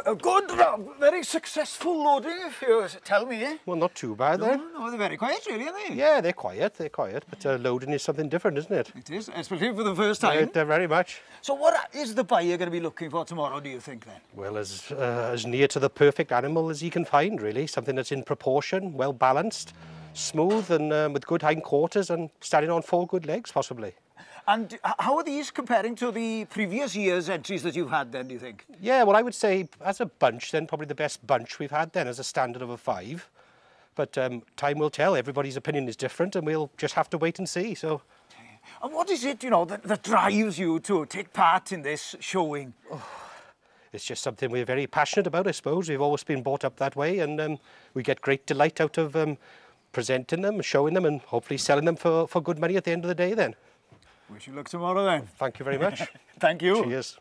A good, very successful loading, if you tell me, eh? Well, not too bad then. No, they're very quiet, really, aren't they? Yeah, they're quiet, but loading is something different, isn't it? It is, especially for the first time. Very much. So what is the buyer going to be looking for tomorrow, do you think, then? Well, as near to the perfect animal as he can find, really. Something that's in proportion, well balanced, smooth and with good hindquarters and standing on 4 good legs, possibly. And how are these comparing to the previous year's entries that you've had then, do you think? Yeah, well, I would say as a bunch then, probably the best bunch we've had then as a standard of a 5. But time will tell. Everybody's opinion is different and we'll just have to wait and see, so... And what is it, you know, that drives you to take part in this showing? Oh, it's just something we're very passionate about, I suppose. We've always been brought up that way and we get great delight out of presenting them, showing them and hopefully selling them for good money at the end of the day then. Wish you luck tomorrow then. Thank you very much. Thank you. Cheers.